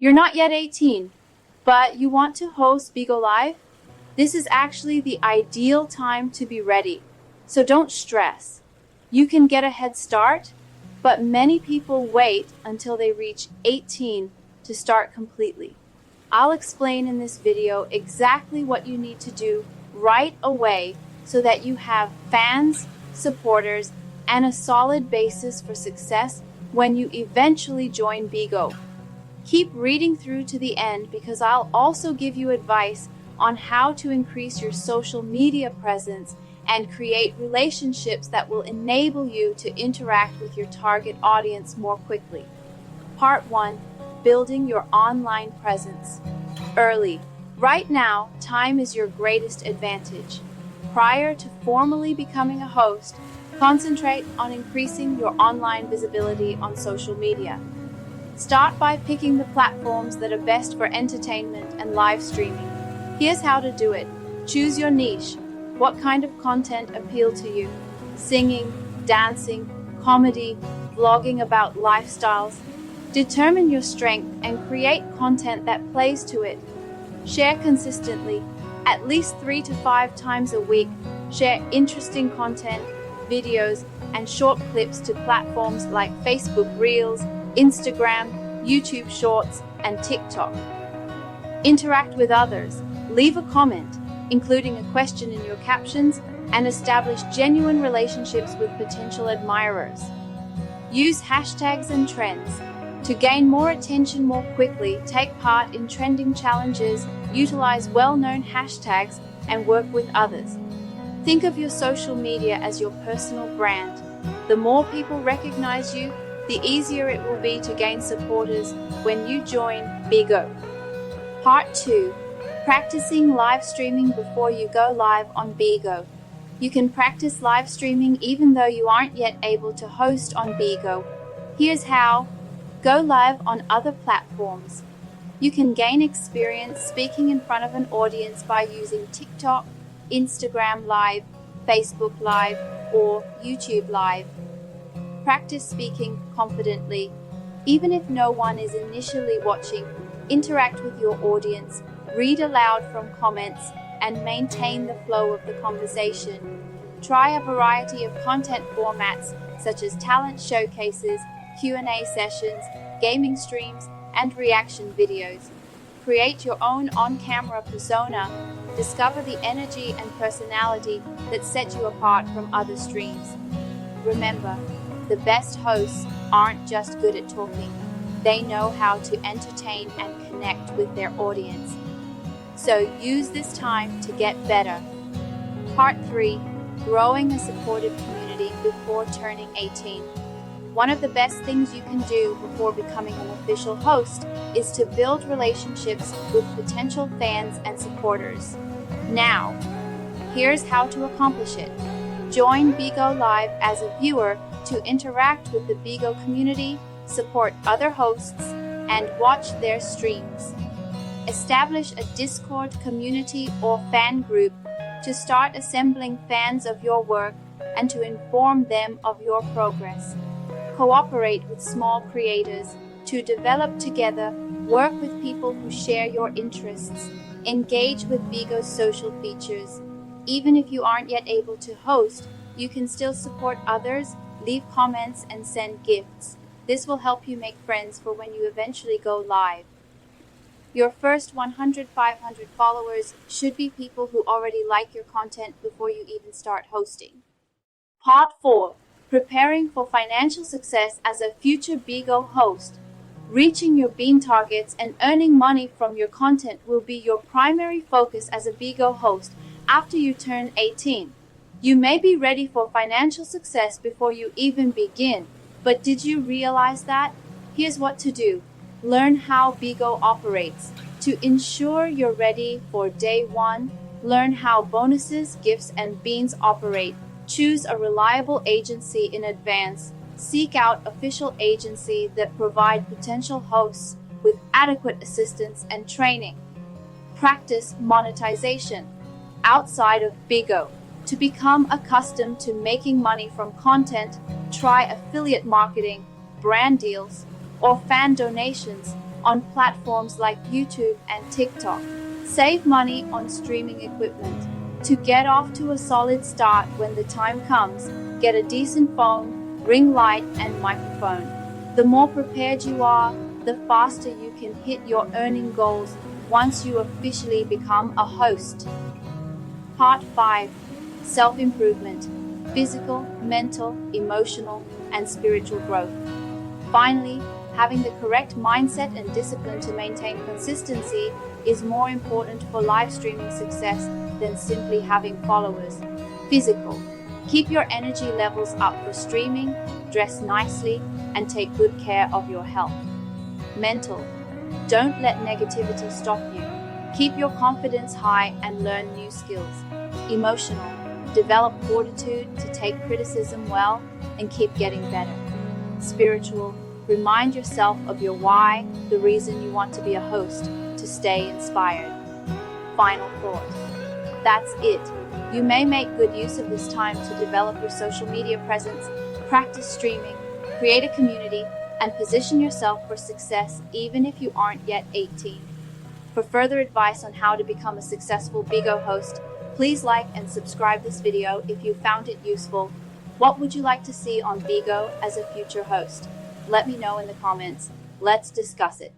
You're not yet 18, but you want to host Bigo Live? This is actually the ideal time to be ready, so don't stress. You can get a head start, but many people wait until they reach 18 to start completely. I'll explain in this video exactly what you need to do right away so that you have fans, supporters, and a solid basis for success when you eventually join Bigo. Keep reading through to the end because I'll also give you advice on how to increase your social media presence and create relationships that will enable you to interact with your target audience more quickly. Part 1. Building your online presence. Early. Right now, time is your greatest advantage. Prior to formally becoming a host, concentrate on increasing your online visibility on social media. Start by picking the platforms that are best for entertainment and live streaming. Here's how to do it. Choose your niche. What kind of content appeals to you? Singing, dancing, comedy, vlogging about lifestyles. Determine your strength and create content that plays to it. Share consistently, at least 3 to 5 times a week. Share interesting content, videos, and short clips to platforms like Facebook Reels, Instagram, YouTube Shorts, and TikTok. Interact with others. Leave a comment, including a question in your captions, and establish genuine relationships with potential admirers. Use hashtags and trends. To gain more attention more quickly, take part in trending challenges, utilize well-known hashtags, and work with others. Think of your social media as your personal brand. The more people recognize you, the easier it will be to gain supporters when you join Bigo. Part 2. Practicing live streaming before you go live on Bigo. You can practice live streaming even though you aren't yet able to host on Bigo. Here's how. Go live on other platforms. You can gain experience speaking in front of an audience by using TikTok, Instagram Live, Facebook Live, or YouTube Live. Practice speaking confidently. Even if no one is initially watching, interact with your audience, read aloud from comments, and maintain the flow of the conversation. Try a variety of content formats such as talent showcases, Q&A sessions, gaming streams, and reaction videos. Create your own on-camera persona. Discover the energy and personality that set you apart from other streams. Remember, the best hosts aren't just good at talking. They know how to entertain and connect with their audience. So use this time to get better. Part 3. Growing a supportive community before turning 18. One of the best things you can do before becoming an official host is to build relationships with potential fans and supporters. Now, here's how to accomplish it. Join Bigo Live as a viewer to interact with the Bigo community, support other hosts, and watch their streams. Establish a Discord community or fan group to start assembling fans of your work and to inform them of your progress. Cooperate with small creators to develop together, work with people who share your interests, engage with Bigo's social features. Even if you aren't yet able to host, you can still support others, leave comments, and send gifts. This will help you make friends for when you eventually go live. Your first 100-500 followers should be people who already like your content before you even start hosting. Part 4. Preparing for financial success as a future Bigo host. Reaching your bean targets and earning money from your content will be your primary focus as a Bigo host after you turn 18. You may be ready for financial success before you even begin, but did you realize that? Here's what to do. Learn how Bigo operates. To ensure you're ready for day 1, learn how bonuses, gifts, and beans operate. Choose a reliable agency in advance. Seek out official agencies that provide potential hosts with adequate assistance and training. Practice monetization outside of Bigo. To become accustomed to making money from content, try affiliate marketing, brand deals, or fan donations on platforms like YouTube and TikTok. Save money on streaming equipment. To get off to a solid start when the time comes, get a decent phone, ring light, and microphone. The more prepared you are, the faster you can hit your earning goals once you officially become a host. Part 5. Self-improvement. Physical, mental, emotional, and spiritual growth. Finally, having the correct mindset and discipline to maintain consistency is more important for live streaming success than simply having followers. Physical. Keep your energy levels up for streaming, dress nicely, and take good care of your health. Mental. Don't let negativity stop you. Keep your confidence high and learn new skills. Emotional. Develop fortitude to take criticism well and keep getting better. Spiritual. Remind yourself of your why, the reason you want to be a host, to stay inspired. Final thought. That's it. You may make good use of this time to develop your social media presence, practice streaming, create a community, and position yourself for success even if you aren't yet 18. For further advice on how to become a successful Bigo host, please like and subscribe this video if you found it useful. What would you like to see on Bigo as a future host? Let me know in the comments. Let's discuss it.